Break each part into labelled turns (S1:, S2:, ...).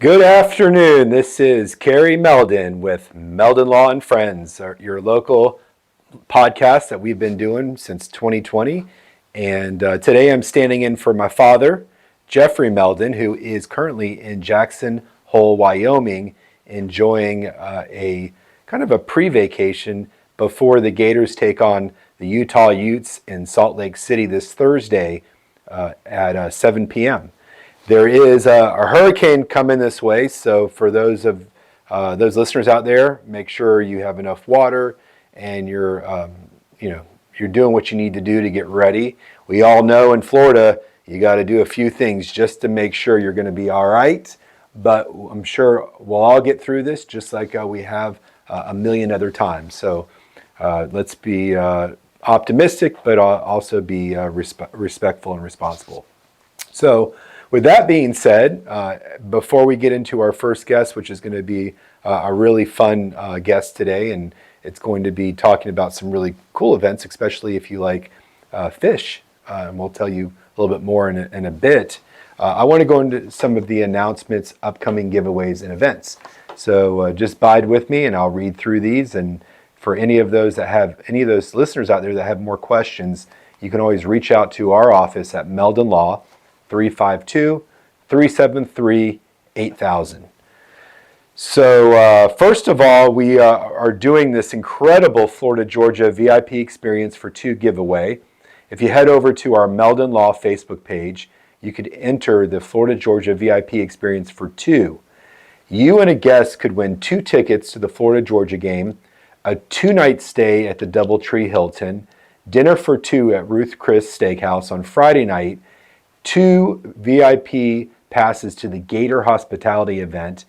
S1: Good afternoon. This is Carrie Meldon with Meldon Law Friends, your local podcast that we've been doing since 2020. And today I'm standing in for my father, Jeffrey Meldon, who is currently in Jackson Hole, Wyoming, enjoying a kind of a pre-vacation before the Gators take on the Utah Utes in Salt Lake City this Thursday at 7 p.m. There is a hurricane coming this way, so for those listeners out there, make sure you have enough water and you're doing what you need to do to get ready. We all know in Florida you got to do a few things just to make sure you're going to be all right. But I'm sure we'll all get through this, just like we have a million other times. So let's be optimistic, but also be respectful and responsible. So, with that being said, before we get into our first guest, which is going to be a really fun guest today, and it's going to be talking about some really cool events, especially if you like fish, and we'll tell you a little bit more in a bit. I want to go into some of the announcements, upcoming giveaways, and events. So just bide with me, and I'll read through these. And for any of those listeners out there that have more questions, you can always reach out to our office at Meldon Law, 352-373-8000. So first of all, we are doing this incredible Florida-Georgia VIP experience for 2 giveaway. If you head over to our Meldon Law Facebook page, you could enter the Florida-Georgia VIP experience for 2. You and a guest could win 2 tickets to the Florida-Georgia game, a 2-night stay at the Doubletree Hilton, dinner for 2 at Ruth Chris Steakhouse on Friday night, 2 VIP passes to the Gator Hospitality event,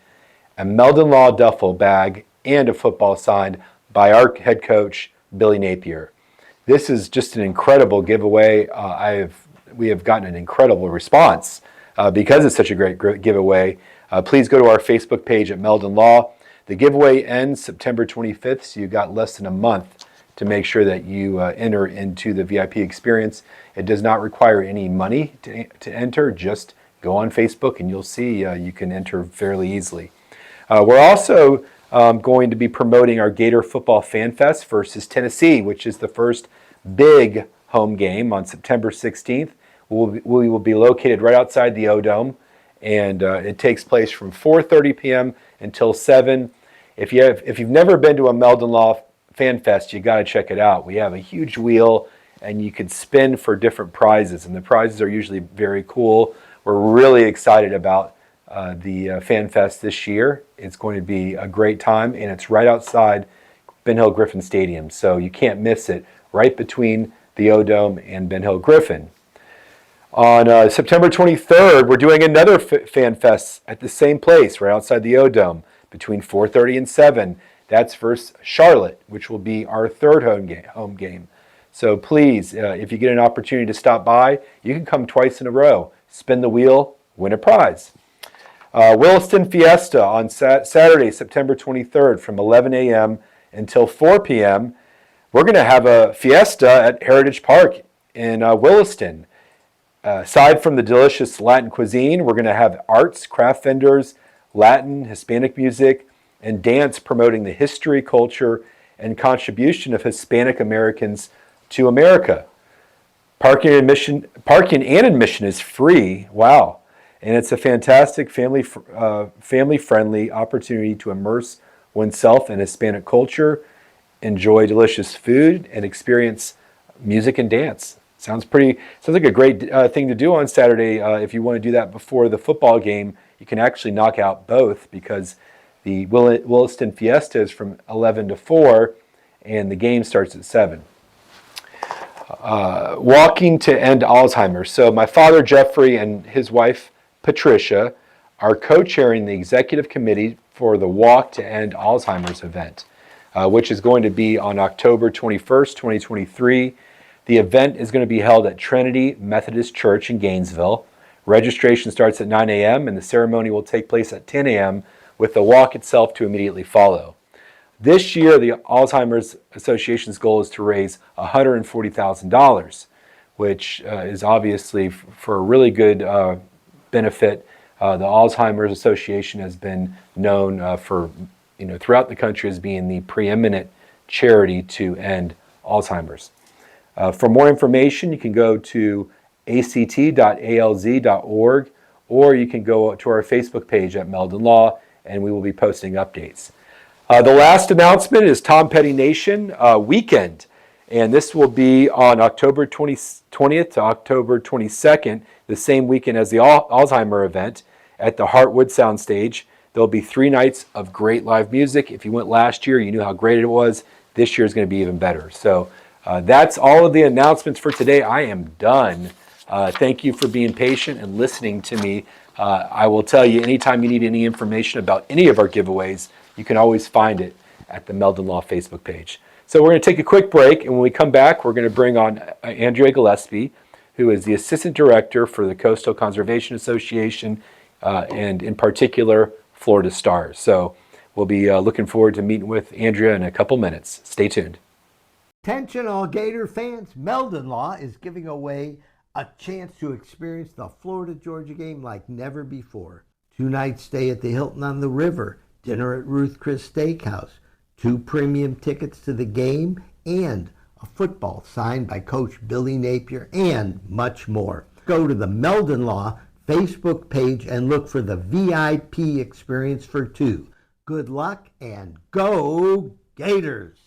S1: a Meldon Law duffel bag, and a football signed by our head coach, Billy Napier. This is just an incredible giveaway. We have gotten an incredible response because it's such a great giveaway. Please go to our Facebook page at Meldon Law. The giveaway ends September 25th, so you've got less than a month to make sure that you enter into the VIP experience. It does not require any money to enter. Just go on Facebook and you'll see you can enter fairly easily. We're also going to be promoting our Gator Football Fan Fest versus Tennessee, which is the first big home game on September 16th. We will be located right outside the O-Dome, and it takes place from 4:30 p.m. until 7. If you've never been to a Meldon Law Fan Fest, you got to check it out. We have a huge wheel, and you could spin for different prizes, and the prizes are usually very cool. We're really excited about the Fan Fest this year. It's going to be a great time, and it's right outside Ben Hill Griffin Stadium, so you can't miss it, right between the O-Dome and Ben Hill Griffin. On September 23rd, we're doing another Fan Fest at the same place, right outside the O-Dome, between 4:30 and 7. That's versus Charlotte, which will be our third home game. So please, if you get an opportunity to stop by, you can come twice in a row, spin the wheel, win a prize. Williston Fiesta on Saturday, September 23rd from 11 a.m. until 4 p.m. We're going to have a fiesta at Heritage Park in Williston. Aside from the delicious Latin cuisine, we're going to have arts, craft vendors, Latin, Hispanic music, and dance promoting the history, culture, and contribution of Hispanic Americans to America. Parking and admission is free. Wow. And it's a fantastic family-friendly opportunity to immerse oneself in Hispanic culture, enjoy delicious food, and experience music and dance. Sounds like a great thing to do on Saturday. If you want to do that before the football game, you can actually knock out both, because the Williston Fiesta is from 11 to 4, and the game starts at 7. Walking to End Alzheimer's. So my father, Jeffrey, and his wife, Patricia, are co-chairing the executive committee for the Walk to End Alzheimer's event, which is going to be on October 21st, 2023. The event is going to be held at Trinity Methodist Church in Gainesville. Registration starts at 9 a.m. and the ceremony will take place at 10 a.m. with the walk itself to immediately follow. This year, the Alzheimer's Association's goal is to raise $140,000, which is obviously for a really good benefit The Alzheimer's Association has been known for, throughout the country as being the preeminent charity to end Alzheimer's. For more information, you can go to act.alz.org, or you can go to our Facebook page at Meldon Law, and we will be posting updates. The last announcement is Tom Petty Nation weekend, and this will be on October 20th to October 22nd, the same weekend as the Alzheimer event at the Heartwood Soundstage. There'll be 3 nights of great live music. If you went last year, you knew how great it was. This year is going to be even better. So that's all of the announcements for today. I am done. Thank you for being patient and listening to me. I will tell you, anytime you need any information about any of our giveaways, you can always find it at the Meldon Law Facebook page. So we're going to take a quick break, and when we come back, we're going to bring on Andrea Gillespie, who is the Assistant Director for the Coastal Conservation Association, and in particular, Florida Stars. So we'll be looking forward to meeting with Andrea in a couple minutes. Stay tuned.
S2: Attention all Gator fans, Meldon Law is giving away a chance to experience the Florida-Georgia game like never before. 2 nights stay at the Hilton on the River, dinner at Ruth Chris Steakhouse, 2 premium tickets to the game, and a football signed by Coach Billy Napier, and much more. Go to the Meldon Law Facebook page and look for the VIP experience for 2. Good luck and go Gators!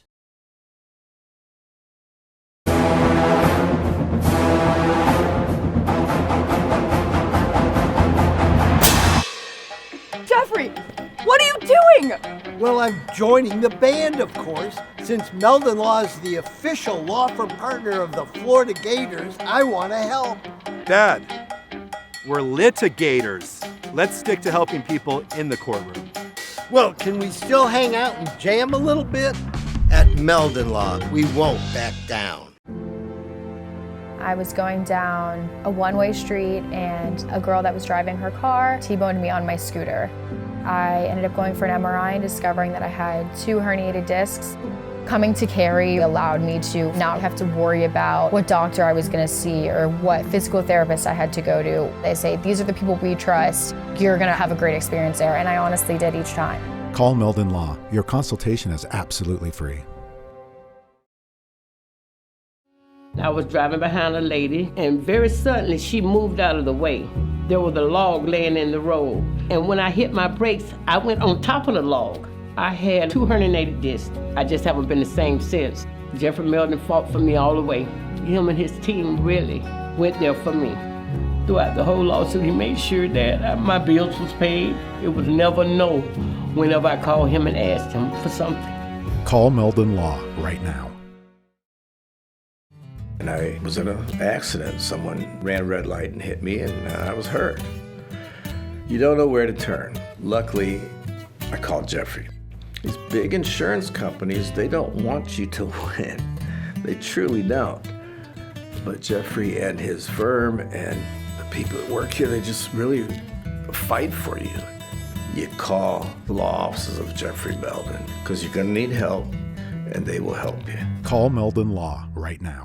S3: Jeffrey, what are you doing?
S2: Well, I'm joining the band, of course. Since Meldon Law is the official law firm partner of the Florida Gators, I want to help.
S4: Dad, we're litigators. Let's stick to helping people in the courtroom.
S2: Well, can we still hang out and jam a little bit? At Meldon Law, we won't back down.
S5: I was going down a one-way street and a girl that was driving her car T-boned me on my scooter. I ended up going for an MRI and discovering that I had 2 herniated discs. Coming to Cary allowed me to not have to worry about what doctor I was going to see or what physical therapist I had to go to. They say, these are the people we trust. You're going to have a great experience there, and I honestly did each time.
S6: Call Meldon Law. Your consultation is absolutely free.
S7: I was driving behind a lady, and very suddenly she moved out of the way. There was a log laying in the road, and when I hit my brakes, I went on top of the log. I had 2 herniated discs. I just haven't been the same since. Jeffrey Meldon fought for me all the way. Him and his team really went there for me. Throughout the whole lawsuit, he made sure that my bills was paid. It was never no whenever I called him and asked him for something.
S6: Call Meldon Law right now.
S8: And I was in an accident. Someone ran a red light and hit me, and I was hurt. You don't know where to turn. Luckily, I called Jeffrey. These big insurance companies, they don't want you to win. They truly don't. But Jeffrey and his firm and the people that work here, they just really fight for you. You call the law offices of Jeffrey Meldon, because you're gonna need help, and they will help you.
S6: Call Meldon Law right now.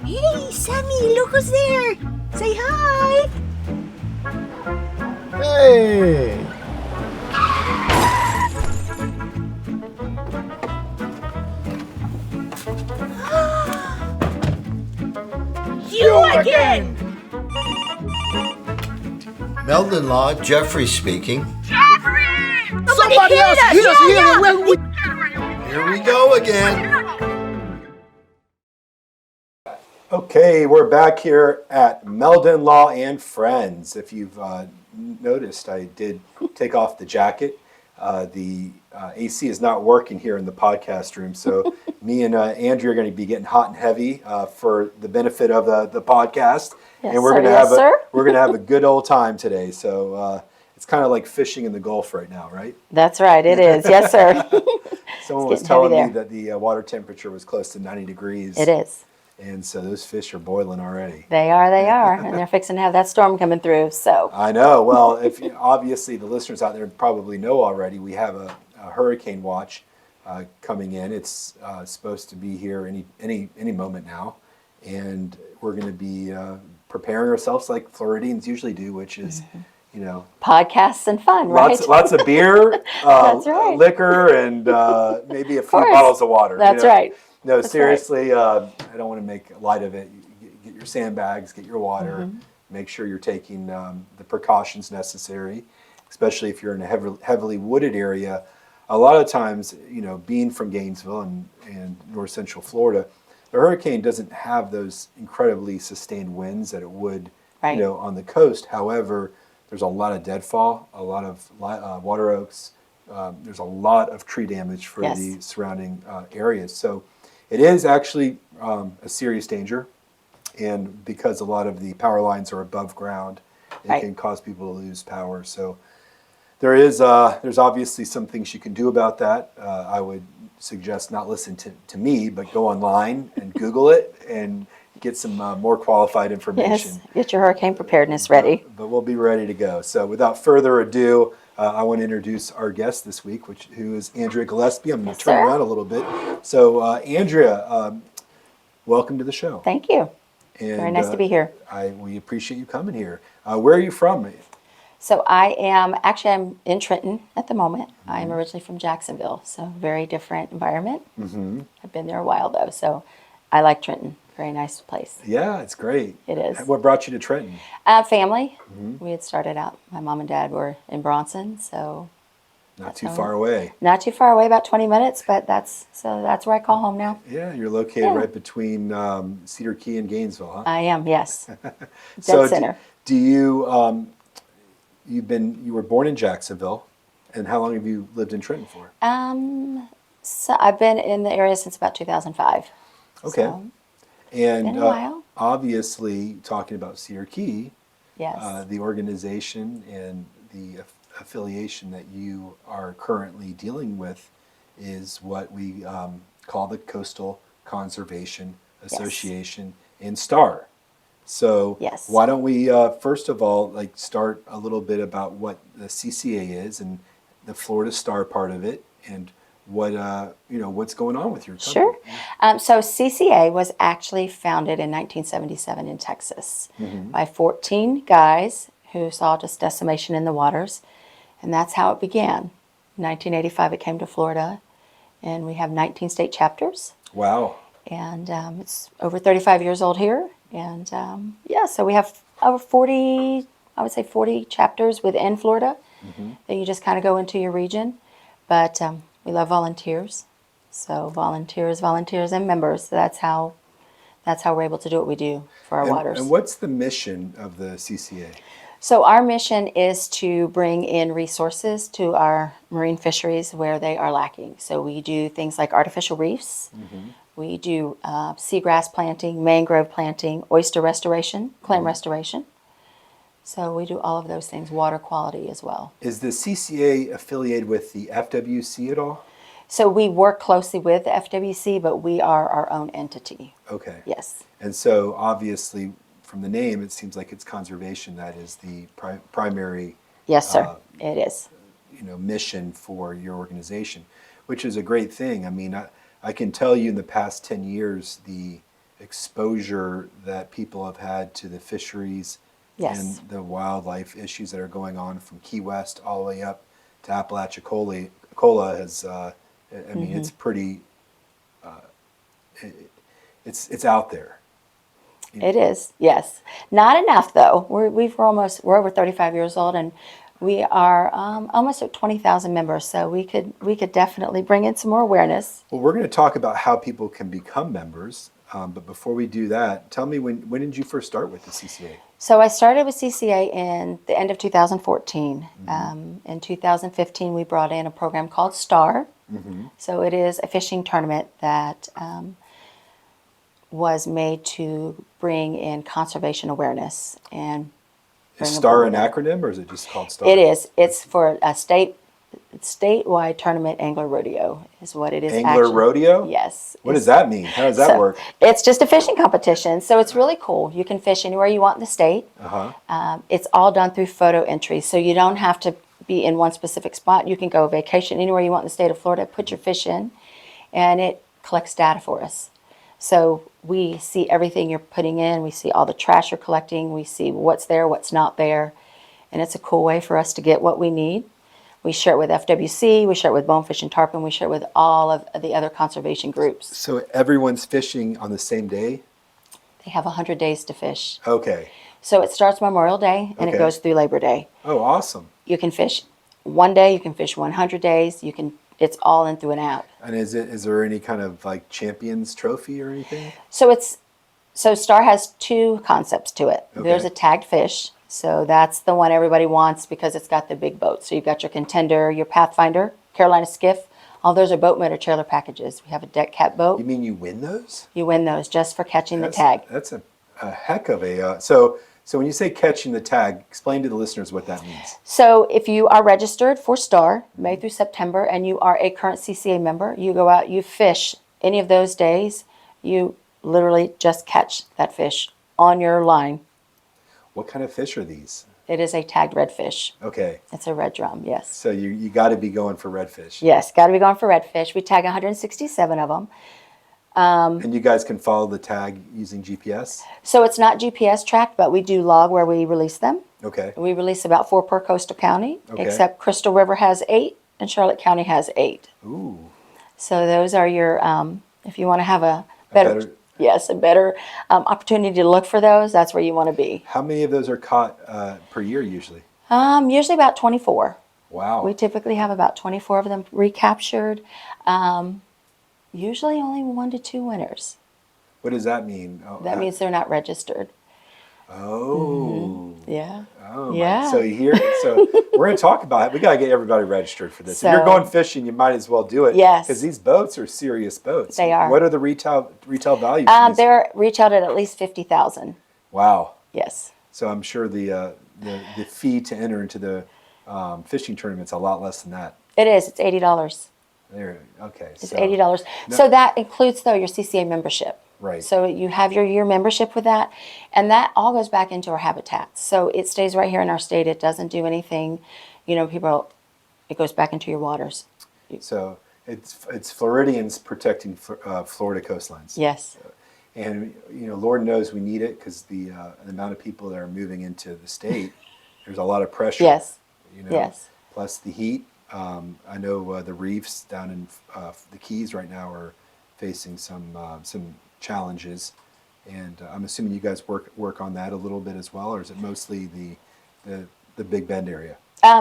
S3: Hey, Sammy, look who's there. Say hi.
S2: Hey!
S3: You again!
S2: Meldon Law, Jeffrey speaking.
S3: Jeffrey!
S2: Somebody else hit us here! Here we go again.
S1: Okay, we're back here at Meldon Law and Friends. If you've noticed, I did take off the jacket. The AC is not working here in the podcast room, so me and Andrea are going to be getting hot and heavy for the benefit of the podcast.
S9: Yes,
S1: and we're
S9: sir.
S1: going to
S9: Yes,
S1: have
S9: sir.
S1: we're going to have a good old time today. So it's kind of like fishing in the Gulf right now, right?
S9: That's right, it is. Yes, sir.
S1: Someone was
S9: getting
S1: telling
S9: heavy
S1: me that the water temperature was close to 90 degrees.
S9: It is.
S1: And so those fish are boiling already.
S9: They are. And they're fixing to have that storm coming through, so.
S1: I know. Well, if obviously the listeners out there probably know already, we have a hurricane watch coming in. It's supposed to be here any moment now, and we're going to be preparing ourselves like Floridians usually do, which is
S9: Podcasts and fun, right?
S1: Lots of beer,
S9: That's right.
S1: liquor, and maybe a few
S9: course.
S1: bottles of water.
S9: That's right.
S1: No,
S9: That's
S1: seriously, I don't want to make light of it. Get your sandbags, get your water,
S9: Mm-hmm.
S1: make sure you're taking the precautions necessary, especially if you're in a heavily wooded area. A lot of times, being from Gainesville and north central Florida, the hurricane doesn't have those incredibly sustained winds that it would,
S9: Right.
S1: on the coast. However, there's a lot of deadfall, a lot of water oaks. There's a lot of tree damage for
S9: Yes.
S1: the surrounding areas. So it is actually a serious danger. And because a lot of the power lines are above ground, it
S9: Right.
S1: can cause people to lose power. So there's obviously some things you can do about that. I would suggest not listen to me, but go online and Google it and get some more qualified information.
S9: Yes, get your hurricane preparedness ready.
S1: But we'll be ready to go. So without further ado, I want to introduce our guest this week, who is Andrea Gillespie. I'm going to turn
S9: sir.
S1: around a little bit. So Andrea, welcome to the show.
S9: Thank you.
S1: And,
S9: Very nice to be here.
S1: We appreciate you coming here. Where are you from?
S9: So I'm in Trenton at the moment. I am originally from Jacksonville, so very different environment. Mm-hmm. I've been there a while though, so I like Trenton. Very nice place.
S1: Yeah, it's great.
S9: It is.
S1: What brought you to Trenton?
S9: Family.
S1: Mm-hmm.
S9: We had started out. My mom and dad were in Bronson, so
S1: Not too far away.
S9: not too far away, about 20 minutes. But that's where I call home now.
S1: Yeah, you're located
S9: Yeah.
S1: right between Cedar Key and Gainesville, huh?
S9: I am, yes. Dead
S1: So
S9: center.
S1: do you you were born in Jacksonville, and how long have you lived in Trenton for?
S9: So I've been in the area since about 2005.
S1: Okay.
S9: So,
S1: And
S9: been a while.
S1: obviously, talking about Cedar Key,
S9: yes.
S1: the organization and the affiliation that you are currently dealing with is what we call the Coastal Conservation Association in STAR. So
S9: Yes.
S1: why don't we first of all start a little bit about what the CCA is and the Florida STAR part of it, and what what's going on with your company.
S9: Sure. So CCA was actually founded in 1977 in Texas by 14 guys who saw just decimation in the waters, and that's how it began. In 1985 it came to Florida, and we have 19 state chapters,
S1: Wow.
S9: and it's over 35 years old here, and so we have over 40, I would say 40 chapters within Florida that you just kind of go into your region, but we love volunteers. So volunteers, and members. So that's how we're able to do what we do for our waters.
S1: And what's the mission of the CCA?
S9: So our mission is to bring in resources to our marine fisheries where they are lacking. So we do things like artificial reefs. We do seagrass planting, mangrove planting, oyster restoration, clam restoration. So we do all of those things, water quality as well.
S1: Is the CCA affiliated with the FWC at all?
S9: So we work closely with the FWC, but we are our own entity.
S1: Okay.
S9: Yes.
S1: And so obviously from the name, it seems like it's conservation that is the primary
S9: Yes, sir. It is.
S1: mission for your organization, which is a great thing. I mean, I can tell you in the past 10 years, the exposure that people have had to the fisheries
S9: Yes.
S1: and the wildlife issues that are going on from Key West all the way up to Apalachicola has, I mean, it's pretty, it's out there.
S9: It is, yes. Not enough though. We're over 35 years old, and we are almost at 20,000 members. So we could definitely bring in some more awareness.
S1: Well, we're going to talk about how people can become members, but before we do that, tell me when did you first start with the CCA?
S9: So I started with CCA in the end of 2014. In 2015, we brought in a program called STAR. So it is a fishing tournament that was made to bring in conservation awareness and.
S1: Is STAR an acronym, or is it just called STAR?
S9: It is. It's for a statewide tournament angler rodeo is what it is.
S1: Angler rodeo?
S9: Yes.
S1: What does that mean? How does that work?
S9: It's just a fishing competition, so it's really cool. You can fish anywhere you want in the state. It's all done through photo entry, so you don't have to be in one specific spot. You can go vacation anywhere you want in the state of Florida, put your fish in, and it collects data for us. So we see everything you're putting in. We see all the trash you're collecting. We see what's there, what's not there. and it's a cool way for us to get what we need. We share it with FWC, we share it with Bonefish and Tarpon, we share it with all of the other conservation groups.
S1: So everyone's fishing on the same day?
S9: They have 100 days to fish.
S1: Okay.
S9: So it starts Memorial Day and it
S1: Okay.
S9: goes through Labor Day.
S1: Oh, awesome.
S9: You can fish one day, you can fish 100 days, it's all in through and out.
S1: And is there any kind of like champions trophy or anything?
S9: So Star has two concepts to it.
S1: Okay.
S9: There's a tagged fish. So that's the one everybody wants because it's got the big boat. So you've got your Contender, your Pathfinder, Carolina Skiff. All those are boat motor trailer packages. We have a deck cat boat.
S1: You mean you win those?
S9: You win those just for catching the tag.
S1: That's a heck of a... So when you say catching the tag, explain to the listeners what that means.
S9: So if you are registered for Star, May through September, and you are a current CCA member, you go out, you fish any of those days, you literally just catch that fish on your line.
S1: What kind of fish are these?
S9: It is a tagged redfish.
S1: Okay.
S9: It's a red drum, yes.
S1: So you got to be going for redfish.
S9: Yes, got to be going for redfish. We tag 167 of them.
S1: And you guys can follow the tag using GPS?
S9: So it's not GPS tracked, but we do log where we release them.
S1: Okay.
S9: We release about 4 per coastal county,
S1: Okay.
S9: except Crystal River has 8 and Charlotte County has 8.
S1: Ooh.
S9: So those are your, if you want to have a better opportunity to look for those, that's where you want to be.
S1: How many of those are caught per year usually?
S9: Usually about 24.
S1: Wow.
S9: We typically have about 24 of them recaptured. Usually only 1 to 2 winners.
S1: What does that mean? Oh,
S9: That means they're not registered.
S1: Oh.
S9: Yeah.
S1: Oh.
S9: Yeah.
S1: So we're going to talk about it. We got to get everybody registered for this. If you're
S9: So-
S1: going fishing, you might as well do it.
S9: Yes.
S1: Because these boats are serious boats.
S9: They are.
S1: What are the retail values? of these?
S9: They're retailed at least 50,000.
S1: Wow.
S9: Yes.
S1: So I'm sure the fee to enter into the fishing tournament's a lot less than that.
S9: It is. It's $80.
S1: There. Okay.
S9: It's
S1: so,
S9: $80.
S1: No.
S9: So that includes, though, your CCA membership.
S1: Right.
S9: So you have your year membership with that, and that all goes back into our habitats. So it stays right here in our state. It doesn't do anything, it goes back into your waters.
S1: So it's Floridians protecting Florida coastlines.
S9: Yes.
S1: And Lord knows we need it because the amount of people that are moving into the state, there's a lot of pressure.
S9: Yes. Yes.
S1: Plus the heat. I know the reefs down in the Keys right now are facing some challenges, and I'm assuming you guys work on that a little bit as well, or is it mostly the Big Bend area?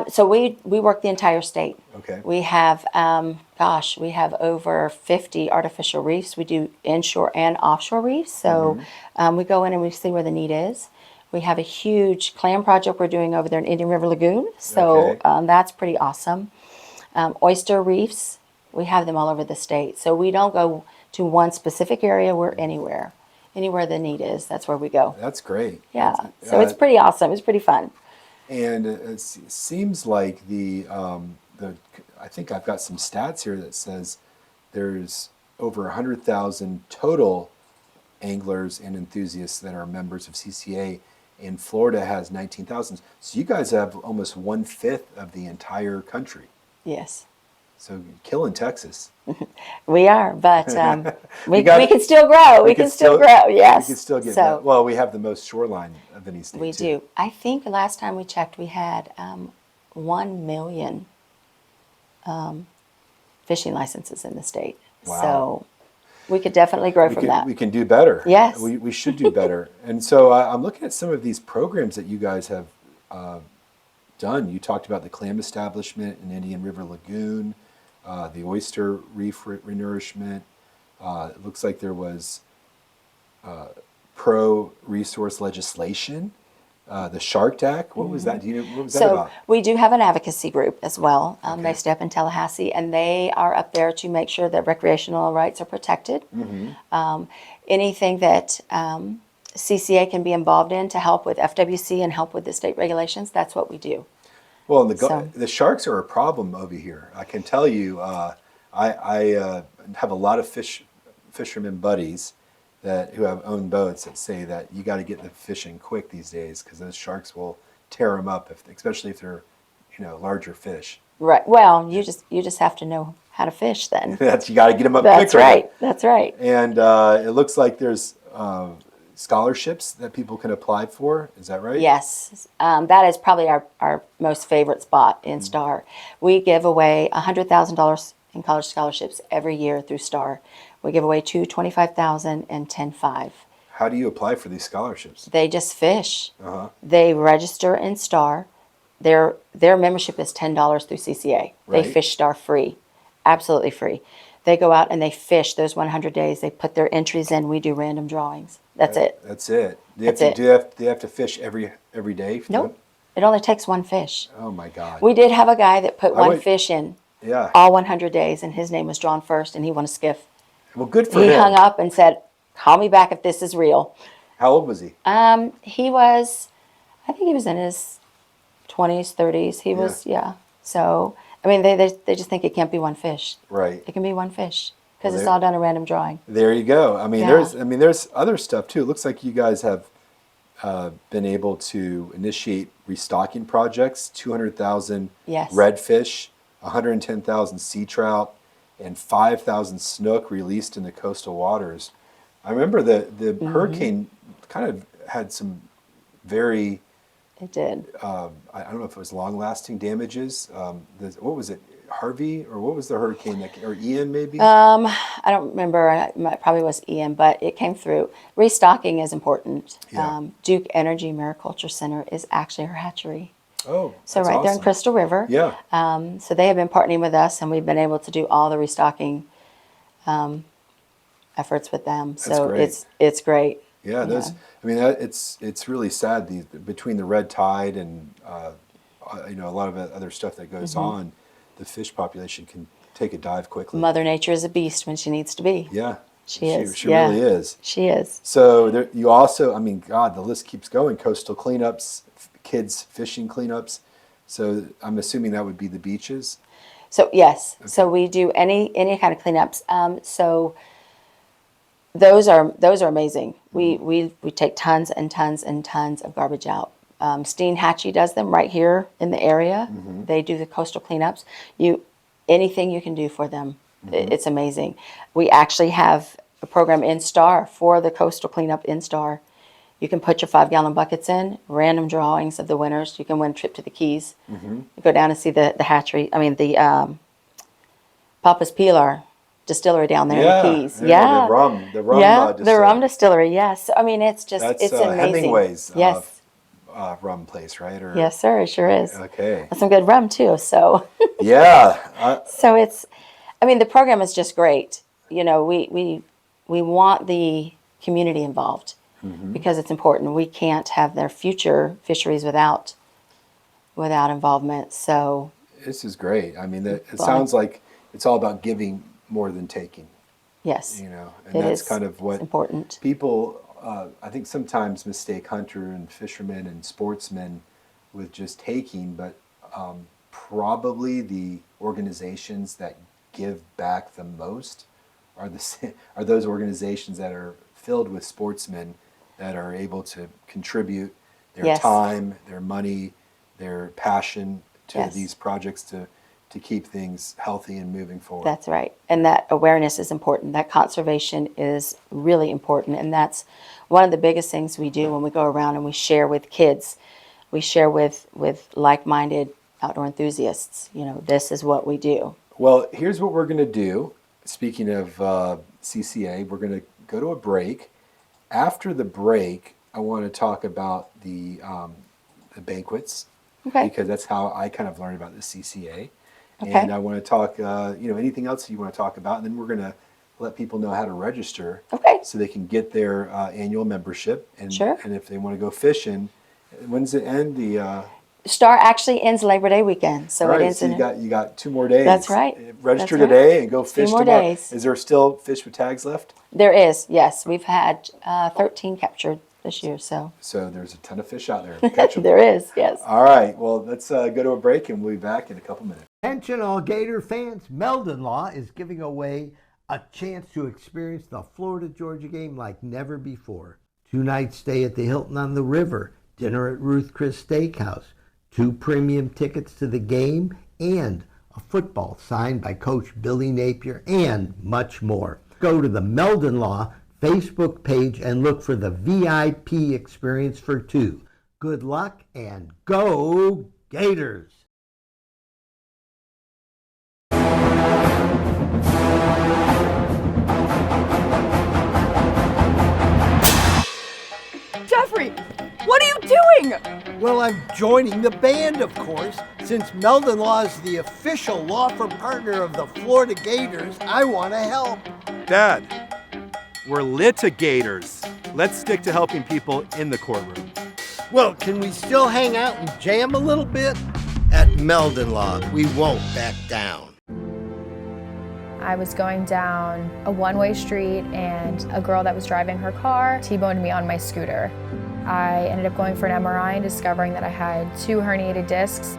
S9: So we work the entire state.
S1: Okay.
S9: We have, we have over 50 artificial reefs. We do inshore and offshore reefs. So we go in and we see where the need is. We have a huge clam project we're doing over there in Indian River Lagoon. So
S1: Okay.
S9: that's pretty awesome. Oyster reefs, we have them all over the state. So we don't go to one specific area. We're anywhere. Anywhere the need is, that's where we go.
S1: That's great.
S9: Yeah. So it's pretty awesome. It's pretty fun.
S1: And it seems like I think I've got some stats here that says there's over 100,000 total anglers and enthusiasts that are members of CCA, and Florida has 19,000. So you guys have almost 1/5 of the entire country.
S9: Yes.
S1: So killing Texas.
S9: We are, but we
S1: gotta-
S9: can still grow. We can still grow, yes.
S1: We can still get
S9: So-
S1: that. Well, we have the most shoreline of any state.
S9: We
S1: too.
S9: do. I think the last time we checked, we had 1 million fishing licenses in the state.
S1: Wow.
S9: So we could definitely grow from that.
S1: We can do better.
S9: Yes.
S1: We should do better. And so I'm looking at some of these programs that you guys have done. You talked about the clam establishment in Indian River Lagoon, the oyster reef renourishment. It looks like there was pro-resource legislation, the Shark Act. What was that? What was that
S9: So
S1: about?
S9: we do have an advocacy group as well. They stay up in Tallahassee, and they are up there to make sure that recreational rights are protected. Anything that CCA can be involved in to help with FWC and help with the state regulations, that's what we do.
S1: Well, and
S9: So-
S1: the sharks are a problem over here. I can tell you, I have a lot of fishermen buddies who have owned boats that say that you got to get the fishing quick these days because those sharks will tear them up, especially if they're larger fish.
S9: Right. Well, you just have to know how to fish then.
S1: You got to get them up
S9: That's
S1: quicker.
S9: right. That's right.
S1: And it looks like there's scholarships that people can apply for. Is that right?
S9: Yes, that is probably our most favorite spot in STAR. We give away $100,000 in college scholarships every year through STAR. We give away two $25,000 and 10,500.
S1: How do you apply for these scholarships?
S9: They just fish.
S1: Uh-huh.
S9: They register in STAR. Their membership is $10 through CCA. They
S1: Right.
S9: fish STAR free, absolutely free. They go out and they fish those 100 days. They put their entries in. We do random drawings. That's it.
S1: That's it. Do
S9: That's it.
S1: Do they have to fish every day?
S9: Nope. It only takes one fish.
S1: Oh my God.
S9: We did have a guy that put
S1: I
S9: one
S1: would-
S9: fish in
S1: Yeah.
S9: all 100 days, and his name was drawn first, and he won a skiff.
S1: Well, good for
S9: He
S1: him.
S9: hung up and said, "Call me back if this is real."
S1: How old was he?
S9: He was, I think he was in his 20s, 30s. He was, yeah. So, I mean, they just think it can't be one fish.
S1: Right.
S9: It can be one fish because
S1: Well,
S9: it's
S1: they-
S9: all done a random drawing.
S1: There you go. I mean,
S9: Yeah.
S1: there's other stuff too. It looks like you guys have been able to initiate restocking projects. 200,000
S9: Yes.
S1: redfish, 110,000 sea trout, and 5,000 snook released in the coastal waters. I remember the
S9: Mm-hmm.
S1: hurricane kind of had some very
S9: It did.
S1: I don't know if it was long-lasting damages. What was it, Harvey, or what was the hurricane or Ian maybe?
S9: I don't remember. It probably was Ian, but it came through. Restocking is important.
S1: Yeah.
S9: Duke Energy Mariculture Center is actually our hatchery.
S1: Oh,
S9: So
S1: that's
S9: right there in
S1: awesome.
S9: Crystal River.
S1: Yeah.
S9: So they have been partnering with us, and we've been able to do all the restocking efforts with them. So
S1: great.
S9: it's great.
S1: Yeah, those. I mean, it's really sad. Between the red tide and a lot of other stuff that goes on, the fish population can take a dive quickly.
S9: Mother Nature is a beast when she needs to be.
S1: Yeah,
S9: She is.
S1: She
S9: Yeah.
S1: really is.
S9: She is.
S1: So you also, I mean, God, the list keeps going. Coastal cleanups, kids fishing cleanups. So I'm assuming that would be the beaches.
S9: So yes, so we do any kind of cleanups. So those are amazing. We take tons and tons and tons of garbage out. Steen Hatchie does them right here in the area. They do the coastal cleanups. Anything you can do for them, it's amazing. We actually have a program in STAR for the coastal cleanup in STAR. You can put your 5-gallon buckets in, random drawings of the winners. You can win a trip to the Keys. You go down and see the hatchery. I mean, the Papa's Pilar distillery down there in the Keys.
S1: The rum
S9: the
S1: distillery.
S9: rum distillery. Yes, I mean it's just
S1: That's
S9: it's amazing.
S1: Hemingway's
S9: Yes,
S1: rum place, right? Or,
S9: yes, sir. It sure is.
S1: Okay.
S9: That's some good rum too. So,
S1: Yeah.
S9: so it's. I mean, the program is just great. You know, we want the community involved because it's important. We can't have their future fisheries without involvement. So
S1: This is great. I mean, it
S9: Fun.
S1: sounds like it's all about giving more than taking.
S9: yes,
S1: And
S9: it
S1: that's
S9: is.
S1: kind of what
S9: It's important.
S1: people, I think, sometimes mistake hunter and fishermen and sportsmen with just taking, but probably the organizations that give back the most are those organizations that are filled with sportsmen that are able to contribute their
S9: Yes.
S1: time, their money, their passion to
S9: Yes.
S1: these projects to keep things healthy and moving forward.
S9: That's right. And that awareness is important. That conservation is really important. And that's one of the biggest things we do when we go around and we share with kids. We share with like-minded outdoor enthusiasts. You know, this is what we do.
S1: Well, here's what we're going to do. Speaking of CCA, we're going to go to a break. After the break, I want to talk about the banquets,
S9: Okay.
S1: because that's how I kind of learned about the CCA.
S9: Okay.
S1: And I want to talk, anything else you want to talk about, and then we're going to let people know how to register,
S9: Okay.
S1: so they can get their annual membership. And,
S9: Sure.
S1: And if they want to go fishing, when does it end?
S9: STAR actually ends Labor Day weekend. So
S1: All right,
S9: it ends
S1: so
S9: in
S1: you got 2 more days.
S9: That's right.
S1: Register
S9: That's right.
S1: today and go
S9: 2
S1: fish
S9: more
S1: tomorrow.
S9: days.
S1: Is there still fish with tags left?
S9: There is, yes. We've had 13 captured this year. So
S1: So there's a ton of fish out there. Catch 'em.
S9: there is, yes.
S1: All right. Well, let's go to a break, and we'll be back in a couple minutes.
S2: Attention all Gator fans, Meldon Law is giving away a chance to experience the Florida-Georgia game like never before. 2-night stay at the Hilton on the River, dinner at Ruth Chris Steakhouse, 2 premium tickets to the game, and a football signed by Coach Billy Napier, and much more. Go to the Meldon Law Facebook page and look for the VIP experience for two. Good luck and go Gators!
S3: Jeffrey, what are you doing?
S2: Well, I'm joining the band, of course. Since Meldon Law is the official law firm partner of the Florida Gators, I want to help.
S4: Dad, we're litigators. Let's stick to helping people in the courtroom.
S2: Well, can we still hang out and jam a little bit? At Meldon Law, we won't back down.
S5: I was going down a one-way street and a girl that was driving her car T-boned me on my scooter. I ended up going for an MRI and discovering that I had 2 herniated discs.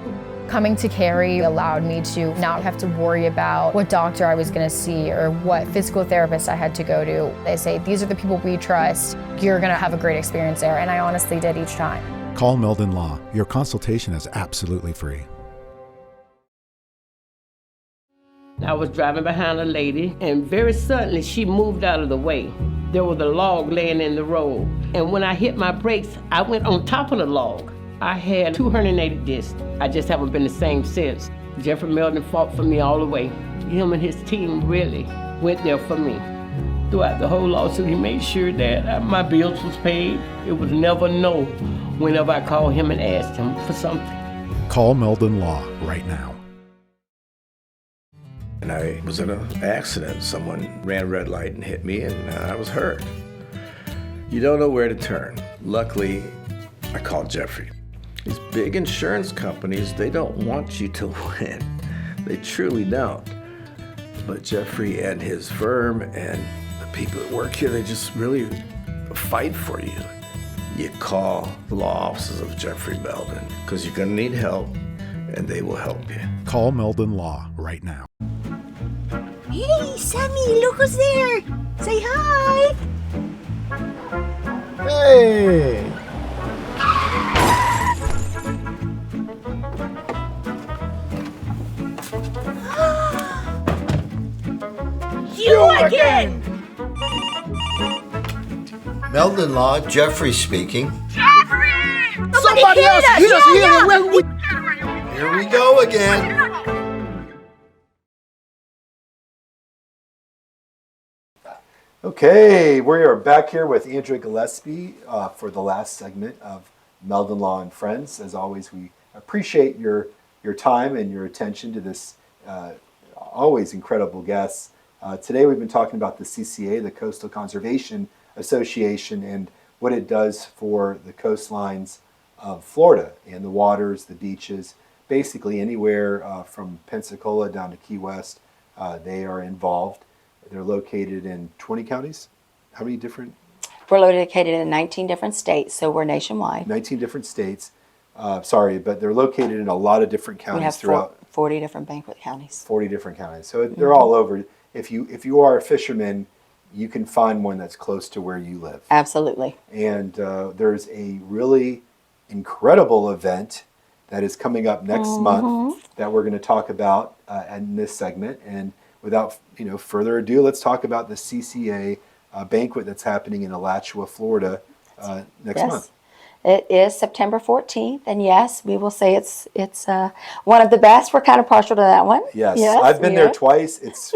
S5: Coming to Cary allowed me to not have to worry about what doctor I was going to see or what physical therapist I had to go to. They say, these are the people we trust. You're going to have a great experience there. And I honestly did each time.
S6: Call Meldon Law. Your consultation is absolutely free.
S7: I was driving behind a lady, and very suddenly she moved out of the way. There was a log laying in the road, and when I hit my brakes, I went on top of the log. I had 2 herniated discs. I just haven't been the same since. Jeffrey Meldon fought for me all the way. Him and his team really went there for me. Throughout the whole lawsuit, he made sure that my bills was paid. It was never no whenever I called him and asked him for something.
S6: Call Meldon Law right now.
S8: And I was in an accident. Someone ran a red light and hit me, and I was hurt. You don't know where to turn. Luckily, I called Jeffrey. These big insurance companies, they don't want you to win. They truly don't. But Jeffrey and his firm and the people that work here, they just really fight for you. You call the law offices of Jeffrey Meldon because you're going to need help, and they will help you.
S6: Call Meldon Law right now.
S3: Hey, Sammy, look who's there. Say hi.
S2: Hey!
S3: You again!
S2: Meldon Law, Jeffrey speaking.
S3: Jeffrey!
S2: Somebody else hit us
S3: Yeah.
S2: Here we go again.
S1: Okay, we are back here with Andrea Gillespie for the last segment of Meldon Law and Friends. As always, we appreciate your time and your attention to this always incredible guest. Today we've been talking about the CCA, the Coastal Conservation Association, and what it does for the coastlines of Florida and the waters, the beaches, basically anywhere from Pensacola down to Key West, they are involved. They're located in 20 counties. How many different?
S9: We're located in 19 different states, so we're nationwide.
S1: 19 different states. But they're located in a lot of different counties
S9: We have
S1: throughout
S9: 40 different banquet counties.
S1: 40 different counties. So they're all over. If you are a fisherman, you can find one that's close to where you live.
S9: Absolutely.
S1: And there's a really incredible event that is coming up next month that we're going to talk about in this segment. And without further ado, let's talk about the CCA banquet that's happening in Alachua, Florida next month.
S9: It is September 14th, and yes, we will say it's one of the best. We're kind of partial to that one.
S1: Yes, I've been there twice. It's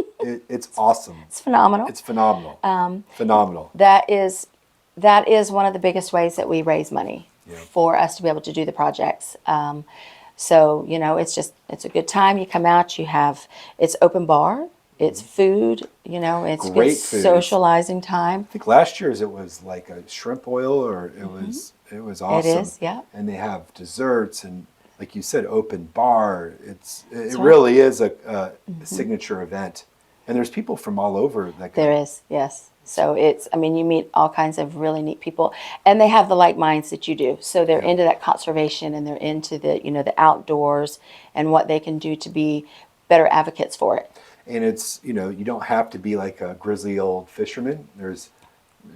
S1: awesome.
S9: It's phenomenal.
S1: It's phenomenal. Phenomenal.
S9: That is one of the biggest ways that we raise money for us to be able to do the projects. So it's a good time. You come out, it's open bar, it's food, it's
S1: Great
S9: good
S1: food.
S9: Socializing time.
S1: I think last year's it was like a shrimp oil, or it was awesome.
S9: It is, yeah.
S1: And they have desserts and, like you said, open bar. It
S9: right.
S1: really is a signature event, and there's people from all over that go.
S9: There is, yes. So you meet all kinds of really neat people, and they have the like minds that you do. So they're into that conservation, and they're into the outdoors and what they can do to be better advocates for it.
S1: And it's, you don't have to be like a grizzly old fisherman. There's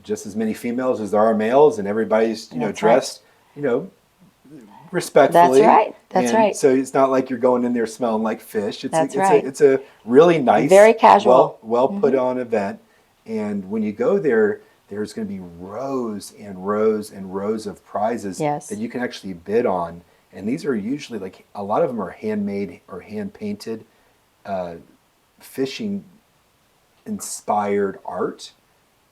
S1: just as many females as there are males, and everybody's, dressed, respectfully.
S9: That's right. That's right.
S1: So it's not like you're going in there smelling like fish.
S9: That's right.
S1: It's a really nice,
S9: very casual,
S1: well put on event. And when you go there, there's going to be rows and rows and rows of prizes
S9: Yes.
S1: that you can actually bid on. And these are usually like, a lot of them are handmade or hand painted, fishing inspired art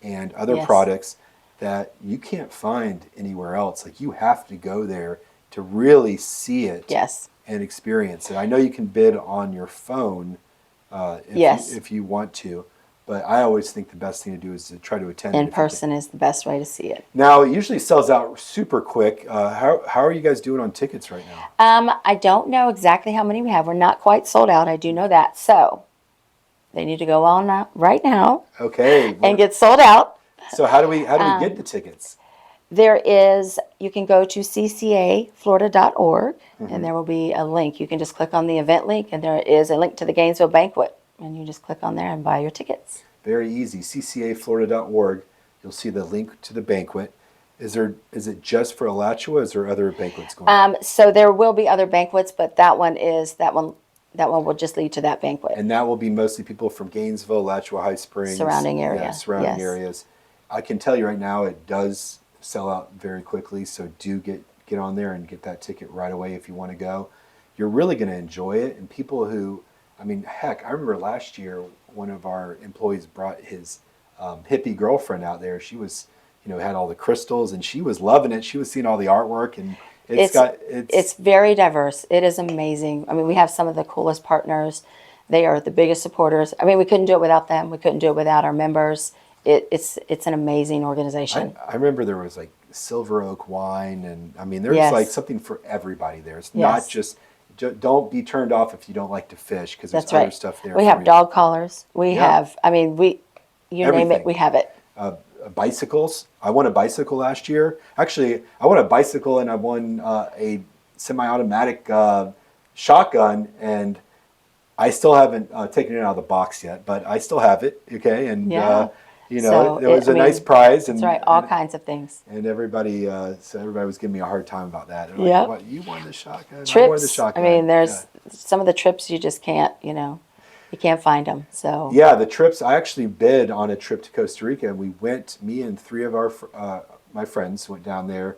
S1: and other
S9: Yes.
S1: products that you can't find anywhere else. Like, you have to go there to really see it
S9: Yes.
S1: and experience it. I know you can bid on your phone
S9: Yes.
S1: if you want to, but I always think the best thing to do is to try to attend it
S9: In
S1: if you can.
S9: person is the best way to see it.
S1: Now, it usually sells out super quick. How are you guys doing on tickets right now?
S9: I don't know exactly how many we have. We're not quite sold out. I do know that. So they need to go on right now
S1: Okay.
S9: and get sold out.
S1: So how do we get the tickets?
S9: You can go to ccaflorida.org and there will be a link. You can just click on the event link and there is a link to the Gainesville banquet. And you just click on there and buy your tickets.
S1: Very easy. ccaflorida.org. You'll see the link to the banquet. Is it just for Alachua? Is there other banquets going on?
S9: So there will be other banquets, but that one will just lead to that banquet.
S1: And that will be mostly people from Gainesville, Alachua, High Springs.
S9: Surrounding area.
S1: Yeah, surrounding
S9: Yes.
S1: areas. I can tell you right now, it does sell out very quickly, so do get on there and get that ticket right away if you want to go. You're really going to enjoy it. And people who, I mean, heck, I remember last year one of our employees brought his hippie girlfriend out there. She was, had all the crystals and she was loving it. She was seeing all the artwork, and it's
S9: very diverse. It is amazing. I mean, we have some of the coolest partners. They are the biggest supporters. I mean, we couldn't do it without them. We couldn't do it without our members. It's an amazing organization.
S1: I remember there was like Silver Oak wine, and I mean, there's
S9: Yes.
S1: like something for everybody there. It's
S9: Yes.
S1: not just, don't be turned off if you don't like to fish, because there's
S9: That's
S1: other
S9: right.
S1: stuff there.
S9: We
S1: for
S9: have
S1: you.
S9: dog collars. We
S1: Yeah.
S9: have, I mean, you name
S1: Everything.
S9: it, we have it.
S1: Bicycles. I won a bicycle last year. Actually, I won a bicycle and I won a semi-automatic shotgun, and I still haven't taken it out of the box yet, but I still have it. Okay, and
S9: Yeah.
S1: there was a nice prize, and
S9: That's right, all kinds of things.
S1: and everybody was giving me a hard time about that. They're
S9: Yeah.
S1: like, "What, you won the shotgun? I won the
S9: Trips,
S1: shotgun."
S9: I mean, there's
S1: Yeah.
S9: some of the trips you just can't, you can't find them. So
S1: Yeah, the trips. I actually bid on a trip to Costa Rica, and we went. Me and three of my friends went down there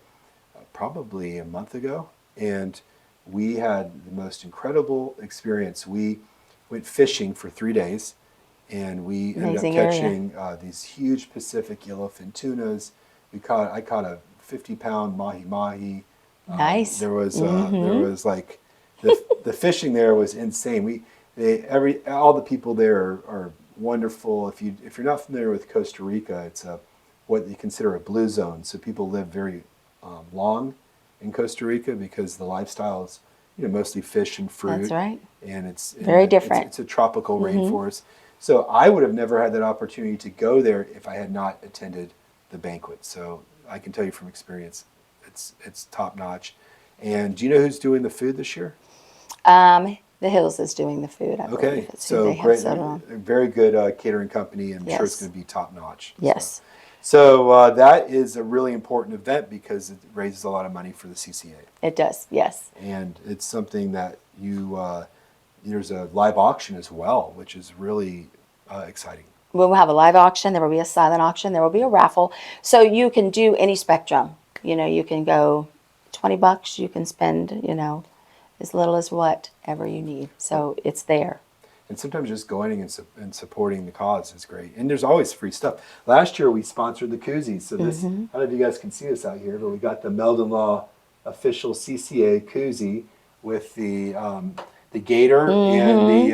S1: probably a month ago, and we had the most incredible experience. We went fishing for 3 days, and we ended up
S9: Amazing area.
S1: catching these huge Pacific yellowfin tunas. I caught a 50-pound mahi-mahi.
S9: Nice.
S1: There was like the fishing there was insane. All the people there are wonderful. If you're not familiar with Costa Rica, it's what you consider a blue zone. So people live very long in Costa Rica because the lifestyle is mostly fish and fruit.
S9: That's right.
S1: And it's
S9: Very different.
S1: It's a tropical rainforest. So I would have never had that opportunity to go there if I had not attended the banquet. So I can tell you from experience, it's top notch. And do you know who's doing the food this year?
S9: The Hills is doing the food. I believe.
S1: Okay,
S9: It's who
S1: so
S9: they have
S1: great,
S9: settled on.
S1: a very good catering company, and I'm sure it's
S9: Yes.
S1: going to be top notch.
S9: Yes.
S1: So that is a really important event because it raises a lot of money for the CCA,
S9: It does. Yes.
S1: and it's something that there's a live auction as well, which is really exciting.
S9: We'll have a live auction. There will be a silent auction. There will be a raffle. So you can do any spectrum. You can go $20. You can spend, as little as whatever you need. So it's there.
S1: And sometimes just going and supporting the cause is great. And there's always free stuff. Last year we sponsored the koozies. So this, I don't know if you guys can see this out here, but we got the Meldon Law official CCA koozie with the gator and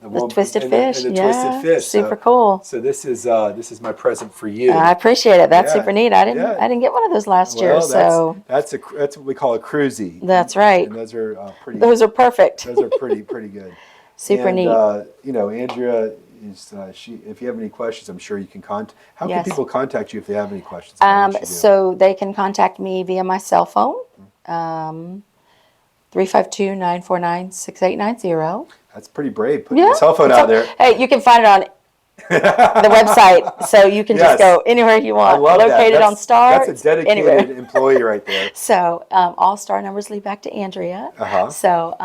S9: The twisted fish.
S1: and the
S9: Yeah,
S1: twisted fish.
S9: super cool.
S1: So this is my present for you.
S9: I appreciate it. That's
S1: Yeah,
S9: super neat. I
S1: yeah.
S9: didn't get one of those last year.
S1: Well,
S9: So
S1: that's what we call a cruisy.
S9: That's right.
S1: And those are pretty.
S9: those are perfect.
S1: Those are pretty good.
S9: Super
S1: and,
S9: neat.
S1: Andrea is if you have any questions, I'm sure you can contact. How
S9: Yes.
S1: can people contact you if they have any questions? about what you do?
S9: So they can contact me via my cell phone, 352-949-6890.
S1: That's pretty brave. Putting your cell phone out there.
S9: Hey, you can find it on the website, so you can just
S1: Yes.
S9: go anywhere you
S1: I
S9: want.
S1: love that.
S9: Located on Star.
S1: That's a dedicated
S9: anywhere.
S1: employee right there.
S9: So all Star numbers lead back to Andrea.
S1: Uh-huh.
S9: So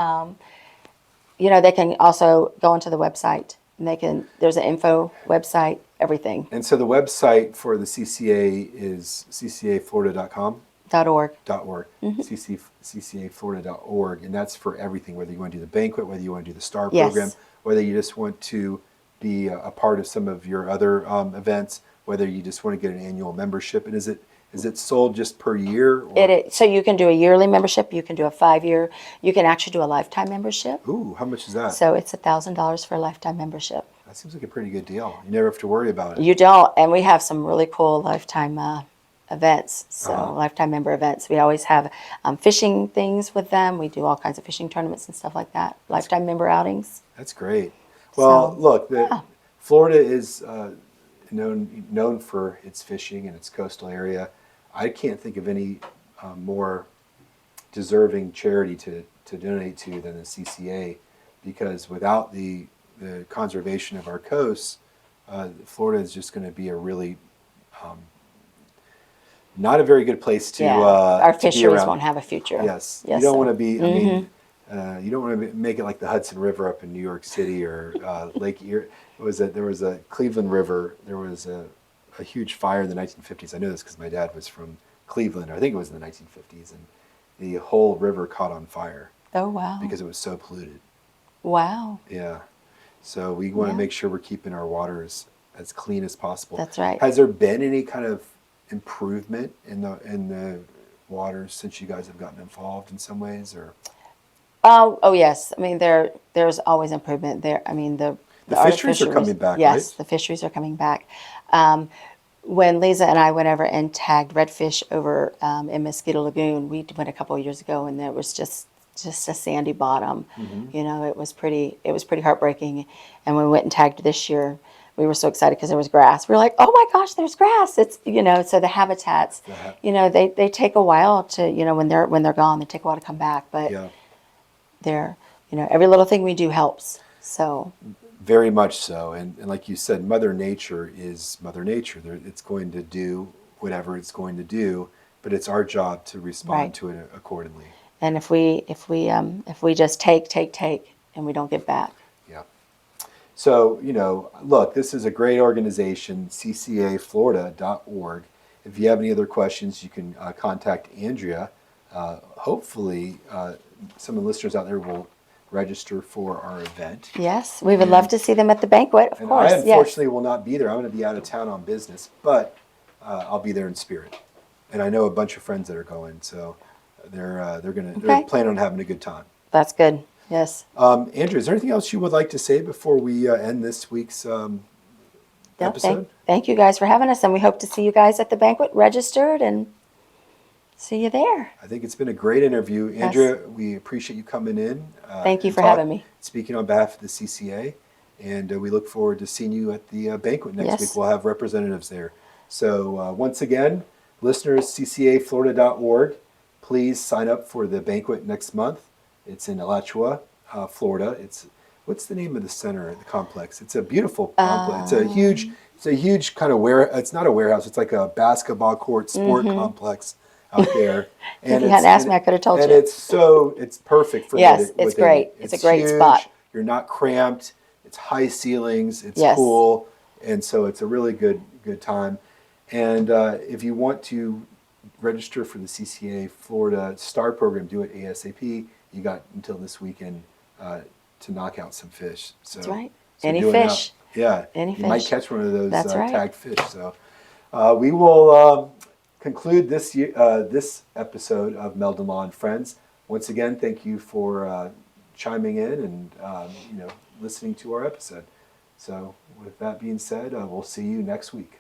S9: they can also go onto the website, and there's an info website, everything.
S1: And so the website for the CCA is ccaflorida.com.
S9: .org.
S1: .org. ccaflorida.org, and that's for everything, whether you want to do the banquet, whether you want to do the STAR
S9: Yes.
S1: program, whether you just want to be a part of some of your other events, whether you just want to get an annual membership. And is it sold just per year? Or?
S9: It is, so you can do a yearly membership, you can do a 5-year, you can actually do a lifetime membership.
S1: Ooh, how much is that?
S9: So it's $1,000 for a lifetime membership.
S1: That seems like a pretty good deal. You never have to worry about it.
S9: You don't, and we have some really cool lifetime events, so lifetime member events. We always have fishing things with them. We do all kinds of fishing tournaments and stuff like that. Lifetime member outings.
S1: That's great. Well,
S9: So,
S1: look, Florida is known for its fishing and its coastal area. I can't think of any more deserving charity to donate to than the CCA, because without the conservation of our coasts, Florida is just going to be a really not a very good place to.
S9: Our
S1: to be
S9: fisheries
S1: around.
S9: won't have a future.
S1: Yes,
S9: Yes,
S1: you don't
S9: sir.
S1: want to be. I mean, you don't want to make it like the Hudson River up in New York City or Lake Erie. There was a Cleveland River. There was a huge fire in the 1950s. I know this because my dad was from Cleveland. I think it was in the 1950s, and the whole river caught on fire.
S9: Oh, wow.
S1: Because it was so polluted.
S9: Wow.
S1: Yeah. So we want to make sure we're keeping our waters as clean as possible.
S9: That's right.
S1: Has there been any kind of improvement in the waters since you guys have gotten involved in some ways, or?
S9: Oh yes. I mean, there's always improvement there. I mean, the
S1: fisheries are coming back,
S9: yes,
S1: right?
S9: the fisheries are coming back. When Lisa and I went over and tagged redfish over in Mosquito Lagoon, we went a couple of years ago, and there was just a sandy bottom. You know, it was pretty heartbreaking. And when we went and tagged this year, we were so excited because there was grass. We were like, oh my gosh, there's grass. It's, you know, so the habitats, you know, they take a while to, you know, when they're gone, they take a while to come back. But they're, you know, every little thing we do helps. So.
S1: Very much so. And like you said, Mother Nature is Mother Nature. It's going to do whatever it's going to do, but it's our job to respond to it accordingly.
S9: And if we just take and we don't give back.
S1: Yeah. So, you know, look, this is a great organization, ccaflorida.org. If you have any other questions, you can contact Andrea. Hopefully, some of the listeners out there will register for our event.
S9: Yes, we would love to see them at the banquet, of course.
S1: I unfortunately will not be there. I'm going to be out of town on business, but I'll be there in spirit. And I know a bunch of friends that are going, so they're planning on having a good time.
S9: That's good. Yes.
S1: Andrea, is there anything else you would like to say before we end this week's episode?
S9: Thank you guys for having us, and we hope to see you guys at the banquet, registered, and see you there.
S1: I think it's been a great interview. Andrea, we appreciate you coming in.
S9: Thank you for having me.
S1: Speaking on behalf of the CCA, and we look forward to seeing you at the banquet next week. We'll have representatives there. So once again, listeners, ccaflorida.org, please sign up for the banquet next month. It's in Alachua, Florida. What's the name of the center, the complex? It's a beautiful complex. It's a huge kind of it's not a warehouse. It's like a basketball court sport complex out there.
S9: And if you hadn't asked me, I could have told you.
S1: And it's perfect for
S9: yes, it's great. It's a great
S1: huge.
S9: spot.
S1: You're not cramped. It's high ceilings. It's
S9: Yes.
S1: cool, and so it's a really good time. And if you want to register for the CCA Florida STAR program, do it ASAP. You got until this weekend to knock out some fish. So,
S9: That's right.
S1: so
S9: Any
S1: do it
S9: fish.
S1: now.
S9: Any
S1: you
S9: fish.
S1: might catch one of those
S9: That's right.
S1: tagged fish. So we will conclude this episode of Meldon Law and Friends. Once again, thank you for chiming in and listening to our episode. So with that being said, we'll see you next week.